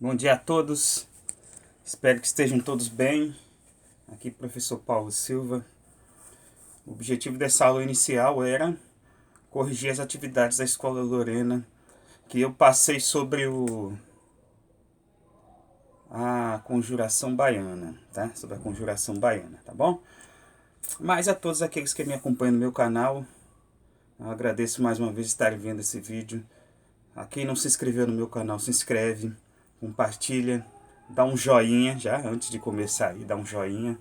Bom dia a todos, espero que estejam todos bem. Aqui professor Paulo Silva. O objetivo dessa aula inicial era corrigir as atividades da Escola Lorena, que eu passei sobre a conjuração baiana, tá? Sobre a conjuração baiana, tá bom? Mas a todos aqueles que me acompanham no meu canal, eu agradeço mais uma vez estarem vendo esse vídeo. A quem não se inscreveu no meu canal, se inscreve, compartilha, dá um joinha já, antes de começar aí, dá um joinha.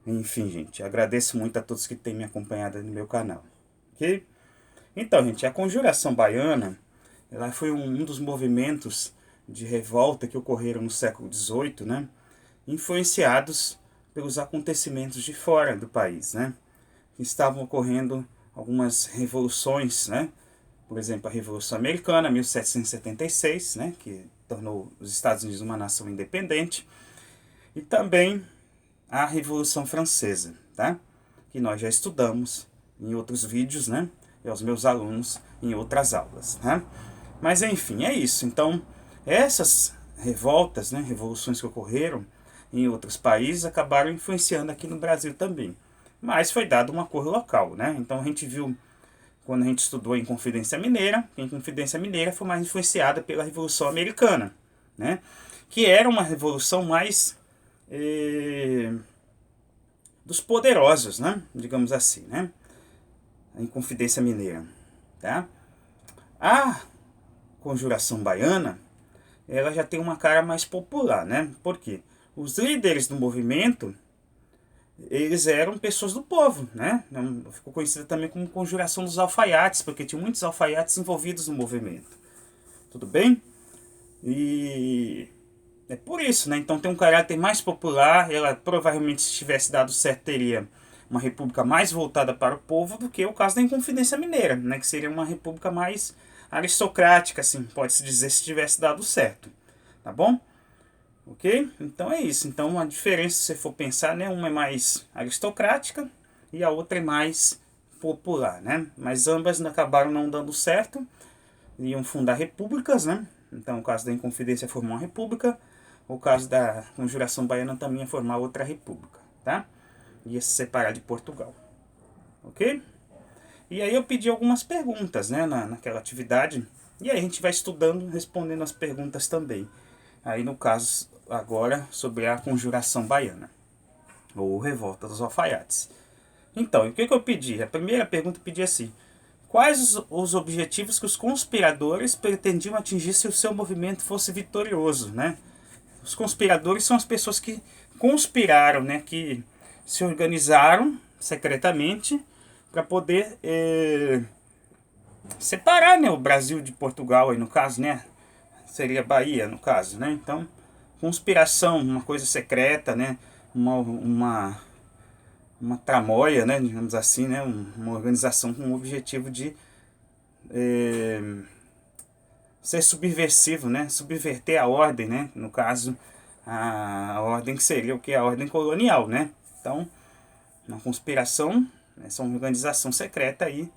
Enfim, gente, agradeço muito a todos que têm me acompanhado no meu canal, ok? Então, gente, a conjuração baiana, ela foi um dos movimentos de revolta que ocorreram no século XVIII, né? Influenciados pelos acontecimentos de fora do país, né? Estavam ocorrendo algumas revoluções, né? Por exemplo, a Revolução Americana, 1776, né? Que tornou os Estados Unidos uma nação independente. E também a Revolução Francesa, tá? Que nós já estudamos em outros vídeos, né? E aos meus alunos em outras aulas, né? Mas enfim, é isso. Então, essas revoltas, né, revoluções que ocorreram em outros países acabaram influenciando aqui no Brasil também. Mas foi dado uma cor local, né? Então a gente viu quando a gente estudou em Confidência Mineira, que a Confidência Mineira foi mais influenciada pela Revolução Americana, né? Que era uma revolução mais dos poderosos, né? Digamos assim, né? Em Confidência Mineira, tá? A Conjuração Baiana, ela já tem uma cara mais popular, né? Por quê? Os líderes do movimento, eles eram pessoas do povo, né? Ficou conhecida também como Conjuração dos Alfaiates, porque tinha muitos alfaiates envolvidos no movimento. Tudo bem? E é por isso, né? Então tem um caráter mais popular. Ela provavelmente, se tivesse dado certo, teria uma república mais voltada para o povo do que o caso da Inconfidência Mineira, né? Que seria uma república mais aristocrática, assim, pode-se dizer, se tivesse dado certo. Tá bom? Ok? Então é isso. Então a diferença, se você for pensar, né? Uma é mais aristocrática e a outra é mais popular, né? Mas ambas acabaram não dando certo. Iam fundar repúblicas, né? Então o caso da Inconfidência formou uma república. O caso da Conjuração Baiana também ia formar outra república, tá? Ia se separar de Portugal. Ok? E aí eu pedi algumas perguntas, né? Naquela atividade. E aí a gente vai estudando, respondendo as perguntas também. Aí no caso agora sobre a Conjuração Baiana, ou Revolta dos Alfaiates. Então, o que eu pedi? A primeira pergunta eu pedi assim: quais os objetivos que os conspiradores pretendiam atingir se o seu movimento fosse vitorioso, né? Os conspiradores são as pessoas que conspiraram, né? Que se organizaram secretamente para poder separar, né, o Brasil de Portugal, aí no caso, né? Seria Bahia, no caso, né? Então, conspiração, uma coisa secreta, né? Uma tramóia, né? Digamos assim, né? Uma organização com o objetivo de ser subversivo, né? Subverter a ordem, né? No caso, a ordem que seria o que? A ordem colonial, né? Então, uma conspiração, essa é uma organização secreta aí,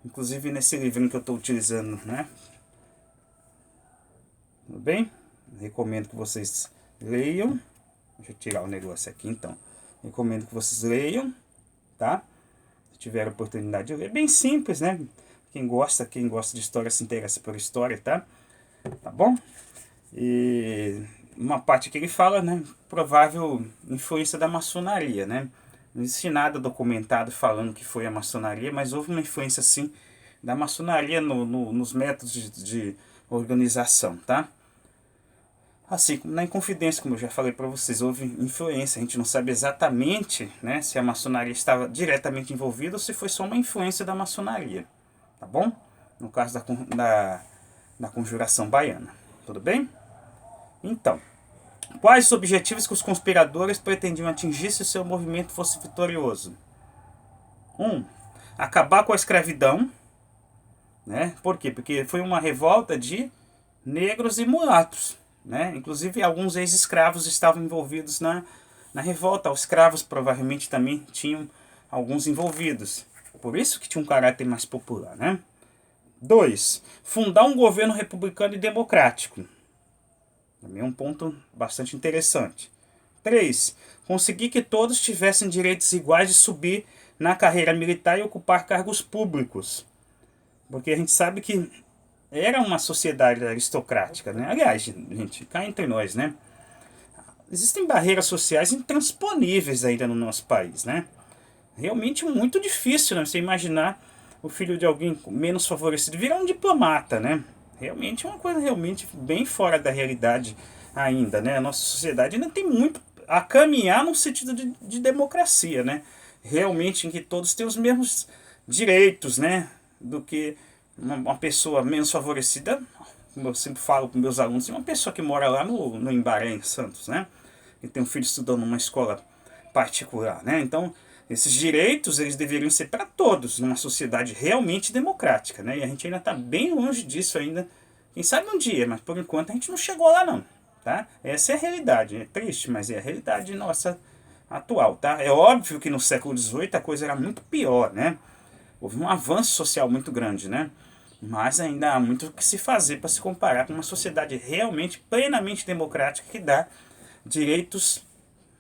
inclusive nesse livro que eu estou utilizando, né? Tudo bem? Recomendo que vocês leiam. Deixa eu tirar o negócio aqui então. Recomendo que vocês leiam, tá? Se tiver a oportunidade de ler. Bem simples, né? Quem gosta de história se interessa por história, tá? Tá bom? E uma parte que ele fala, né? Provável influência da maçonaria, né? Não existe nada documentado falando que foi a maçonaria, mas houve uma influência, sim, da maçonaria nos métodos de organização, tá? Assim como na Inconfidência, como eu já falei para vocês, houve influência. A gente não sabe exatamente, né, se a maçonaria estava diretamente envolvida ou se foi só uma influência da maçonaria, tá bom? No caso da Conjuração Baiana, tudo bem? Então, quais os objetivos que os conspiradores pretendiam atingir se o seu movimento fosse vitorioso? 1. Acabar com a escravidão, né? Por quê? Porque foi uma revolta de negros e mulatos, né? Inclusive alguns ex-escravos estavam envolvidos na revolta. Os escravos provavelmente também tinham alguns envolvidos. Por isso que tinha um caráter mais popular, né? 2. Fundar um governo republicano e democrático. É um ponto bastante interessante. 3. Conseguir que todos tivessem direitos iguais de subir na carreira militar e ocupar cargos públicos. Porque a gente sabe que era uma sociedade aristocrática, né? Aliás, gente, cá entre nós, né? Existem barreiras sociais intransponíveis ainda no nosso país, né? Realmente muito difícil, né? Você imaginar o filho de alguém menos favorecido virar um diplomata, né? Realmente é uma coisa realmente bem fora da realidade ainda, né? A nossa sociedade ainda tem muito a caminhar no sentido de democracia, né? Realmente em que todos têm os mesmos direitos, né? Do que uma pessoa menos favorecida, como eu sempre falo para meus alunos, uma pessoa que mora lá no Embaré, em Santos, né? E tem um filho estudando numa escola particular, né? Então, esses direitos, eles deveriam ser para todos, numa sociedade realmente democrática, né? E a gente ainda está bem longe disso ainda. Quem sabe um dia, mas por enquanto a gente não chegou lá não, tá? Essa é a realidade, é triste, mas é a realidade nossa atual, tá? É óbvio que no século XVIII a coisa era muito pior, né? Houve um avanço social muito grande, né? Mas ainda há muito o que se fazer para se comparar com uma sociedade realmente plenamente democrática que dá direitos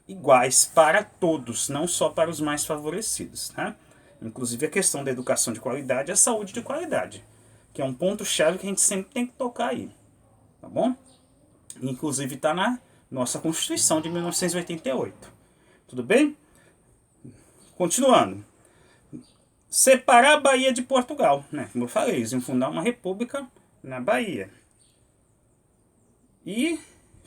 iguais para todos, não só para os mais favorecidos, tá? Inclusive a questão da educação de qualidade e a saúde de qualidade, que é um ponto-chave que a gente sempre tem que tocar aí, tá bom? Inclusive está na nossa Constituição de 1988. Tudo bem? Continuando. Separar a Bahia de Portugal, né? Como eu falei, eles iam fundar uma república na Bahia. E,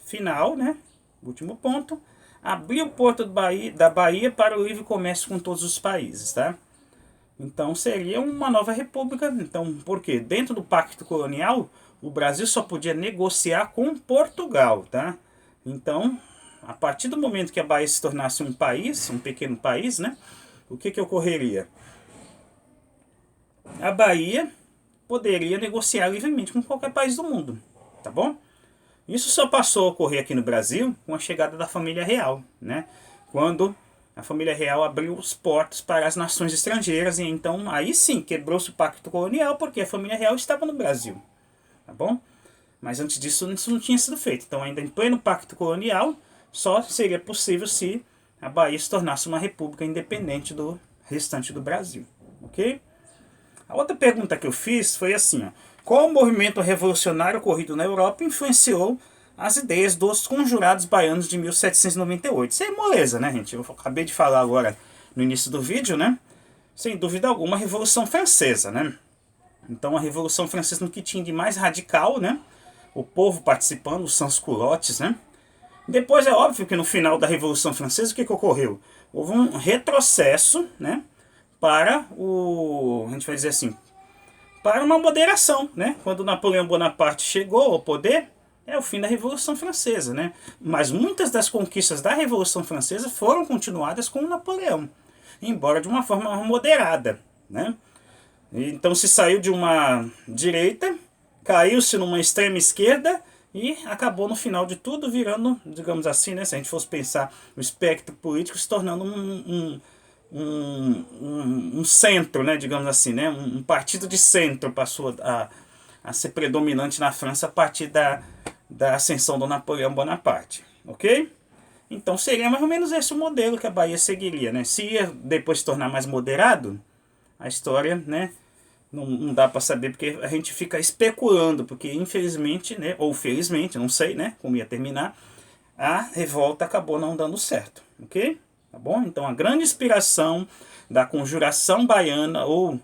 final, né? Último ponto. Abrir o porto da Bahia para o livre comércio com todos os países, tá? Então seria uma nova república. Então, por quê? Dentro do pacto colonial, o Brasil só podia negociar com Portugal, tá? Então, a partir do momento que a Bahia se tornasse um país, um pequeno país, né? O que ocorreria? A Bahia poderia negociar livremente com qualquer país do mundo, tá bom? Isso só passou a ocorrer aqui no Brasil com a chegada da família real, né? Quando a família real abriu os portos para as nações estrangeiras e então aí sim quebrou-se o pacto colonial porque a família real estava no Brasil, tá bom? Mas antes disso isso não tinha sido feito. Então ainda em pleno pacto colonial só seria possível se a Bahia se tornasse uma república independente do restante do Brasil, ok? A outra pergunta que eu fiz foi assim, ó, qual movimento revolucionário ocorrido na Europa influenciou as ideias dos conjurados baianos de 1798? Isso é moleza, né, gente? Eu acabei de falar agora no início do vídeo, né? Sem dúvida alguma, a Revolução Francesa, né? Então, a Revolução Francesa no que tinha de mais radical, né? O povo participando, os sans-culottes, né? Depois é óbvio que no final da Revolução Francesa, o que ocorreu? Houve um retrocesso, né? Para a gente vai dizer assim, para uma moderação, né? Quando Napoleão Bonaparte chegou ao poder, é o fim da Revolução Francesa, né? Mas muitas das conquistas da Revolução Francesa foram continuadas com Napoleão, embora de uma forma moderada, né? Então se saiu de uma direita, caiu-se numa extrema esquerda e acabou no final de tudo virando, digamos assim, né? Se a gente fosse pensar o espectro político, se tornando um centro, né, digamos assim, né, um partido de centro passou a ser predominante na França a partir da ascensão do Napoleão Bonaparte, ok? Então seria mais ou menos esse o modelo que a Bahia seguiria, né? Se ia depois se tornar mais moderado, a história, né, não dá para saber porque a gente fica especulando, porque infelizmente, né, ou felizmente, não sei, né, como ia terminar, a revolta acabou não dando certo, ok? Tá bom? Então a grande inspiração da conjuração baiana ou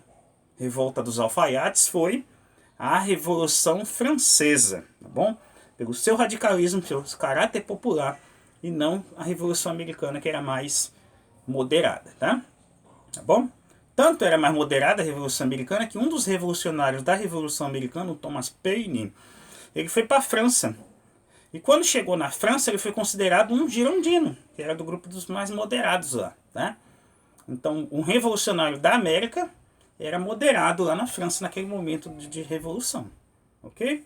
revolta dos alfaiates foi a Revolução Francesa, tá bom? Pelo seu radicalismo, pelo seu caráter popular e não a Revolução Americana que era mais moderada, tá? Tá bom? Tanto era mais moderada a Revolução Americana que um dos revolucionários da Revolução Americana, o Thomas Paine, ele foi para a França. E quando chegou na França, ele foi considerado um girondino, que era do grupo dos mais moderados lá, tá? Então, um revolucionário da América era moderado lá na França naquele momento de revolução, ok?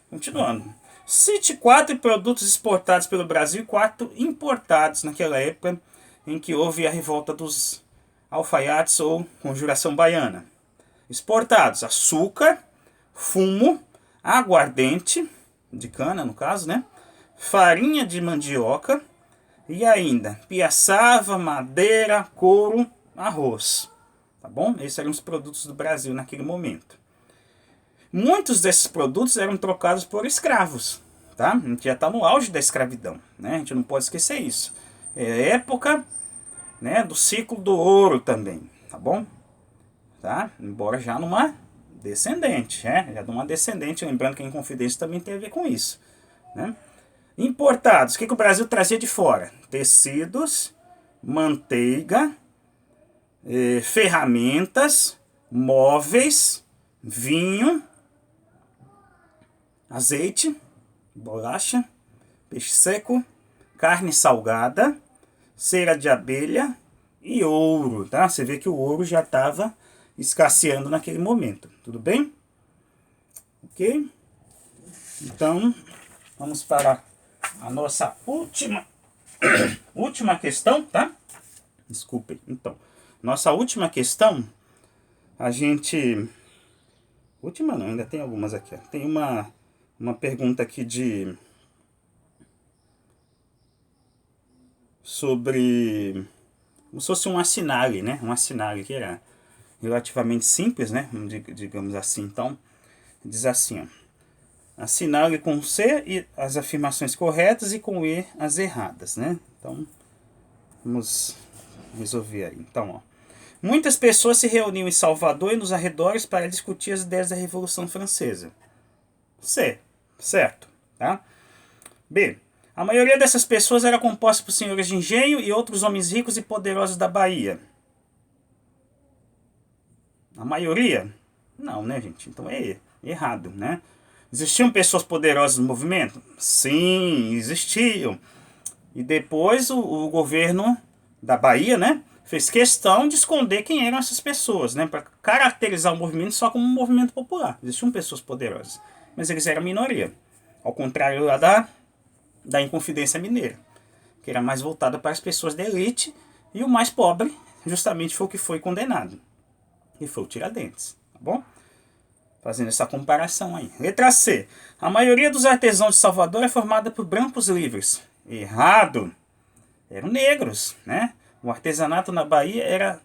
Continuando. Cite 4 produtos exportados pelo Brasil e 4 importados naquela época em que houve a revolta dos alfaiates ou conjuração baiana. Exportados: açúcar, fumo, aguardente, de cana no caso, né? farinha de mandioca e ainda piaçava, madeira, couro, arroz. Tá bom? Esses eram os produtos do Brasil naquele momento. Muitos desses produtos eram trocados por escravos. Tá? A gente já está no auge da escravidão. Né? A gente não pode esquecer isso. É época, né, do ciclo do ouro também. Tá bom? Tá? Embora já numa descendente. Já numa descendente. Lembrando que a Inconfidência também tem a ver com isso. Né? Importados. O que o Brasil trazia de fora? Tecidos, manteiga, ferramentas, móveis, vinho, azeite, bolacha, peixe seco, carne salgada, cera de abelha e ouro, tá? Você vê que o ouro já estava escasseando naquele momento, tudo bem? Ok? Então, vamos para a nossa última questão, tá? Desculpem. Então, nossa última questão, a gente... Última não, ainda tem algumas aqui. Ó. Tem uma pergunta aqui sobre... Como se fosse um assinale, né? Um assinale que era relativamente simples, né? Digamos assim. Então, diz assim, ó. Assinale com C e as afirmações corretas e com E as erradas, né? Então, vamos resolver aí. Então, ó. Muitas pessoas se reuniam em Salvador e nos arredores para discutir as ideias da Revolução Francesa. C. Certo. Tá? B. A maioria dessas pessoas era composta por senhores de engenho e outros homens ricos e poderosos da Bahia. A maioria? Não, né, gente? Então é errado, né? Existiam pessoas poderosas no movimento? Sim, existiam. E depois o governo da Bahia, né, fez questão de esconder quem eram essas pessoas, né, para caracterizar o movimento só como um movimento popular. Existiam pessoas poderosas, mas eles eram minoria. Ao contrário lá da Inconfidência Mineira, que era mais voltada para as pessoas da elite, e o mais pobre justamente foi o que foi condenado. E foi o Tiradentes, tá bom? Fazendo essa comparação aí. Letra C. A maioria dos artesãos de Salvador é formada por brancos livres. Errado. Eram negros, né? O artesanato na Bahia era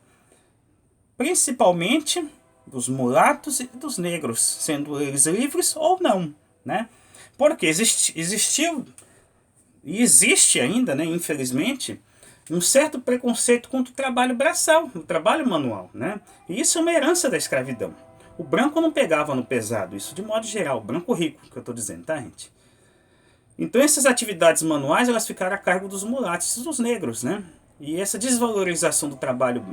principalmente dos mulatos e dos negros, sendo eles livres ou não, né? Porque existiu e existe ainda, né, infelizmente, um certo preconceito contra o trabalho braçal, o trabalho manual, né? E isso é uma herança da escravidão. O branco não pegava no pesado, isso de modo geral, o branco rico, que eu estou dizendo, tá, gente? Então essas atividades manuais, elas ficaram a cargo dos mulatos e dos negros, né? E essa desvalorização do trabalho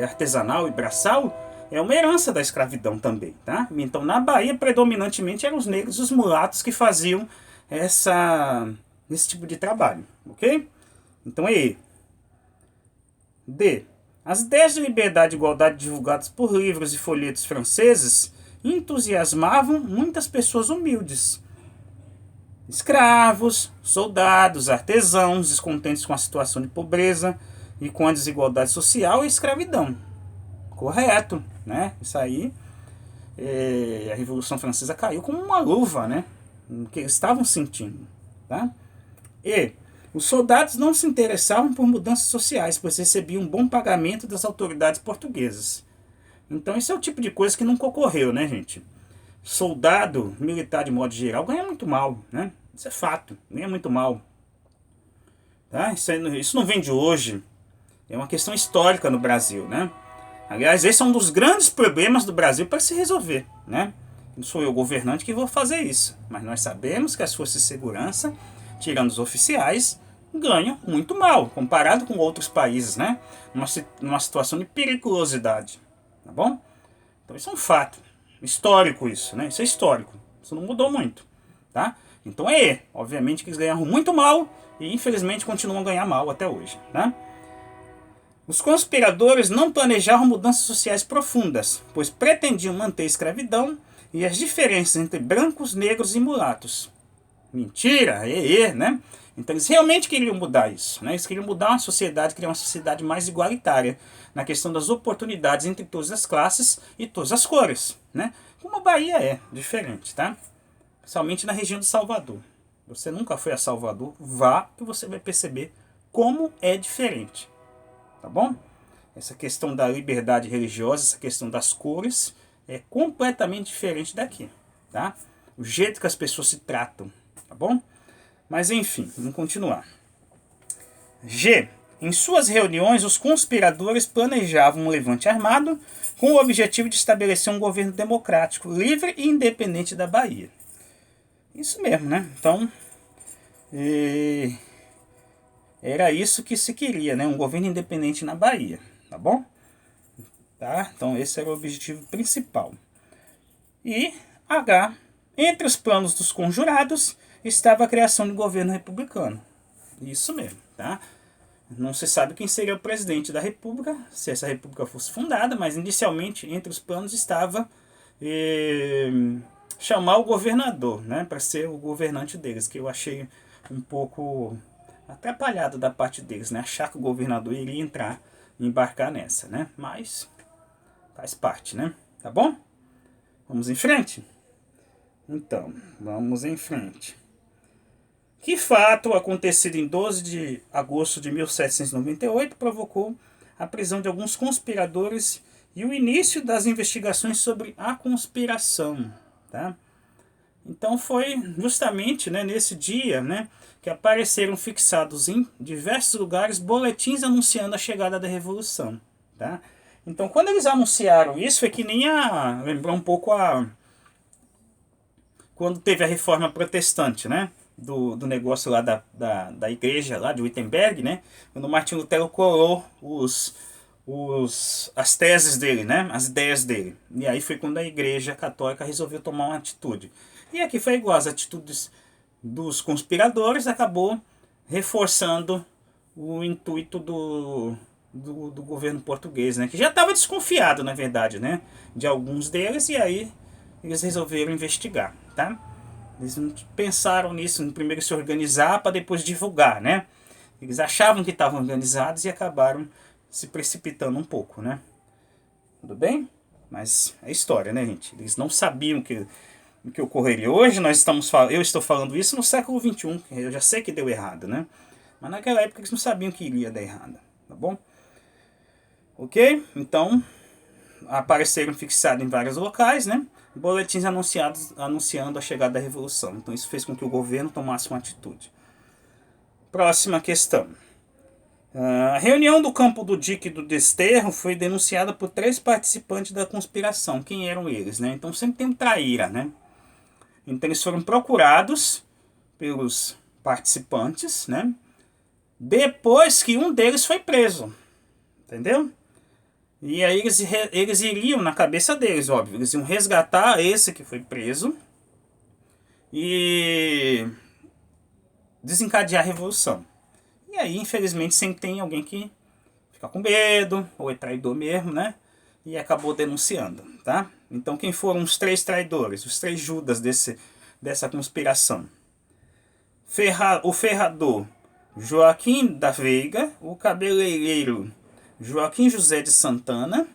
artesanal e braçal é uma herança da escravidão também, tá? Então na Bahia, predominantemente, eram os negros e os mulatos que faziam esse tipo de trabalho, ok? Então é E. D. As ideias de liberdade e igualdade divulgadas por livros e folhetos franceses entusiasmavam muitas pessoas humildes. Escravos, soldados, artesãos, descontentes com a situação de pobreza e com a desigualdade social e escravidão. Correto, né? Isso aí, a Revolução Francesa caiu como uma luva, né? No que eles estavam sentindo, tá? E os soldados não se interessavam por mudanças sociais, pois recebiam um bom pagamento das autoridades portuguesas. Então isso é o tipo de coisa que nunca ocorreu, né, gente? Soldado, militar de modo geral, ganha muito mal, né? Isso é fato, ganha muito mal. Tá? Isso não vem de hoje. É uma questão histórica no Brasil, né? Aliás, esse é um dos grandes problemas do Brasil para se resolver, né? Não sou eu, governante, que vou fazer isso. Mas nós sabemos que as forças de segurança, tirando os oficiais, ganham muito mal, comparado com outros países, né? Numa situação de periculosidade, tá bom? Então isso é um fato histórico isso, né? Isso é histórico, isso não mudou muito, tá? Então obviamente que eles ganharam muito mal e infelizmente continuam a ganhar mal até hoje, né? Os conspiradores não planejavam mudanças sociais profundas, pois pretendiam manter a escravidão e as diferenças entre brancos, negros e mulatos. Mentira, né? Então eles realmente queriam mudar isso, né? Eles queriam mudar uma sociedade, criar uma sociedade mais igualitária na questão das oportunidades entre todas as classes e todas as cores, né? Como a Bahia é diferente, tá? Principalmente na região de Salvador. Você nunca foi a Salvador, vá que você vai perceber como é diferente, tá bom? Essa questão da liberdade religiosa, essa questão das cores, é completamente diferente daqui, tá? O jeito que as pessoas se tratam, tá bom? Mas enfim, vamos continuar. G. Em suas reuniões, os conspiradores planejavam um levante armado com o objetivo de estabelecer um governo democrático, livre e independente da Bahia. Isso mesmo, né? Então, era isso que se queria, né? Um governo independente na Bahia, tá bom? Tá? Então, esse era o objetivo principal. E H. Entre os planos dos conjurados estava a criação de um governo republicano. Isso mesmo, tá? Não se sabe quem seria o presidente da república, se essa república fosse fundada, mas inicialmente entre os planos estava chamar o governador, né, para ser o governante deles, que eu achei um pouco atrapalhado da parte deles, né, achar que o governador iria entrar e embarcar nessa, né, mas faz parte, né, tá bom? Vamos em frente? Então, vamos em frente. Que fato, acontecido em 12 de agosto de 1798, provocou a prisão de alguns conspiradores e o início das investigações sobre a conspiração. Tá? Então foi justamente, né, nesse dia, né, que apareceram fixados em diversos lugares boletins anunciando a chegada da Revolução. Tá? Então quando eles anunciaram isso, foi que nem lembrou um pouco quando teve a Reforma Protestante, né? Do negócio lá da igreja lá de Wittenberg, né? Quando Martinho Lutero colou as teses dele, né? As ideias dele. E aí foi quando a igreja católica resolveu tomar uma atitude. E aqui foi igual, as atitudes dos conspiradores acabou reforçando o intuito do governo português, né? Que já estava desconfiado, na verdade, né? De alguns deles, e aí eles resolveram investigar, tá? Eles não pensaram nisso, primeiro se organizar para depois divulgar, né? Eles achavam que estavam organizados e acabaram se precipitando um pouco, né? Tudo bem? Mas é história, né, gente? Eles não sabiam o que ocorreria. Hoje eu estou falando isso no século XXI, eu já sei que deu errado, né? Mas naquela época eles não sabiam que iria dar errado, tá bom? Ok? Então, apareceram fixados em vários locais, né? Boletins anunciando a chegada da Revolução. Então isso fez com que o governo tomasse uma atitude. Próxima questão. A reunião do campo do dique do Desterro foi denunciada por 3 participantes da conspiração. Quem eram eles, né? Então sempre tem um traíra, né? Então eles foram procurados pelos participantes, né? Depois que um deles foi preso. Entendeu? E aí eles iriam, na cabeça deles, óbvio, eles iam resgatar esse que foi preso e desencadear a revolução. E aí, infelizmente, sempre tem alguém que fica com medo, ou é traidor mesmo, né? E acabou denunciando, tá? Então, quem foram os 3 traidores, os 3 Judas dessa conspiração? O ferrador Joaquim da Veiga, o cabeleireiro Joaquim José de Santana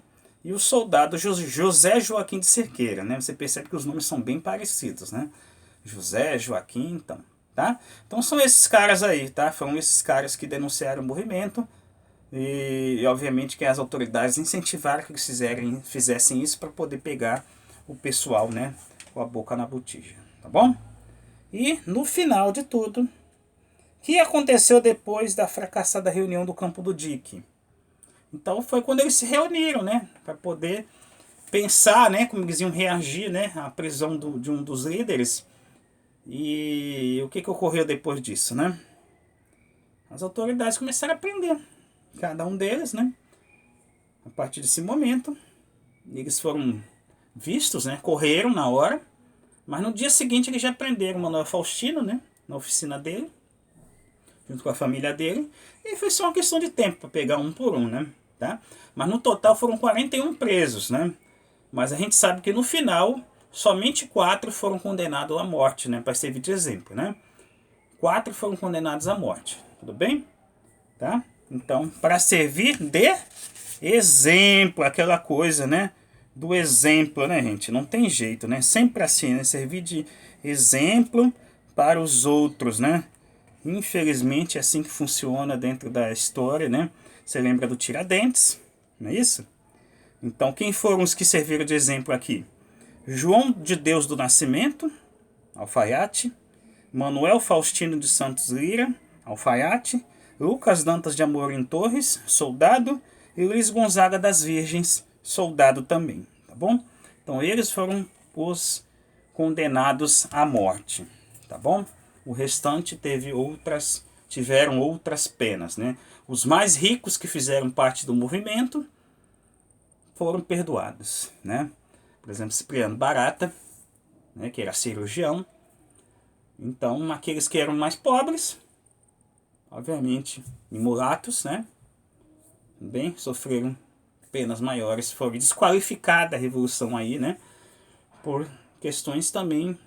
e o soldado José Joaquim de Cerqueira, né? Você percebe que os nomes são bem parecidos, né? José, Joaquim, então, tá? Então são esses caras aí, tá? Foram esses caras que denunciaram o movimento e obviamente que as autoridades incentivaram que eles fizessem isso para poder pegar o pessoal, né? Com a boca na botija, tá bom? E no final de tudo, o que aconteceu depois da fracassada reunião do Campo do Dique? Então foi quando eles se reuniram, né, para poder pensar, né, como eles iam reagir, né, à prisão de um dos líderes. E o que ocorreu depois disso, né? As autoridades começaram a prender cada um deles, né? A partir desse momento, eles foram vistos, né, correram na hora, mas no dia seguinte eles já prenderam Manuel Faustino, né, na oficina dele, junto com a família dele, e foi só uma questão de tempo para pegar um por um, né? Tá? Mas no total foram 41 presos, né? Mas a gente sabe que no final somente 4 foram condenados à morte, né? Para servir de exemplo, né? 4 foram condenados à morte, tudo bem? Tá? Então, para servir de exemplo, aquela coisa, né? Do exemplo, né, gente? Não tem jeito, né? Sempre assim, né? Servir de exemplo para os outros, né? Infelizmente é assim que funciona dentro da história, né? Você lembra do Tiradentes, não é isso? Então quem foram os que serviram de exemplo aqui? João de Deus do Nascimento, alfaiate. Manuel Faustino de Santos Lira, alfaiate. Lucas Dantas de Amorim Torres, soldado. E Luiz Gonzaga das Virgens, soldado também, tá bom? Então eles foram os condenados à morte, tá bom? O restante tiveram outras penas, né? Os mais ricos que fizeram parte do movimento foram perdoados, né? Por exemplo, Cipriano Barata, né, que era cirurgião. Então, aqueles que eram mais pobres, obviamente, e mulatos, né? Bem, sofreram penas maiores, foram desqualificadas da revolução aí, né? Por questões também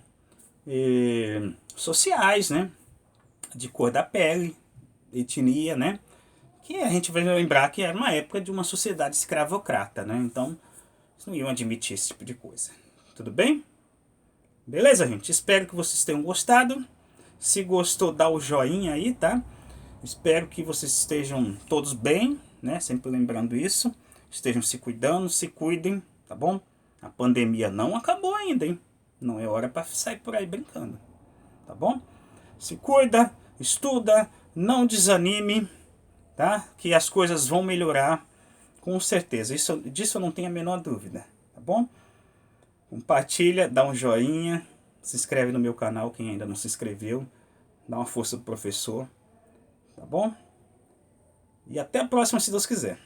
sociais, né? De cor da pele, etnia, né? Que a gente vai lembrar que era uma época de uma sociedade escravocrata, né? Então, eles não iam admitir esse tipo de coisa. Tudo bem? Beleza, gente? Espero que vocês tenham gostado. Se gostou, dá o joinha aí, tá? Espero que vocês estejam todos bem, né? Sempre lembrando isso. Estejam se cuidando, se cuidem, tá bom? A pandemia não acabou ainda, hein? Não é hora para sair por aí brincando, tá bom? Se cuida, estuda, não desanime, tá? Que as coisas vão melhorar, com certeza. Disso eu não tenho a menor dúvida, tá bom? Compartilha, dá um joinha, se inscreve no meu canal quem ainda não se inscreveu. Dá uma força pro professor, tá bom? E até a próxima, se Deus quiser.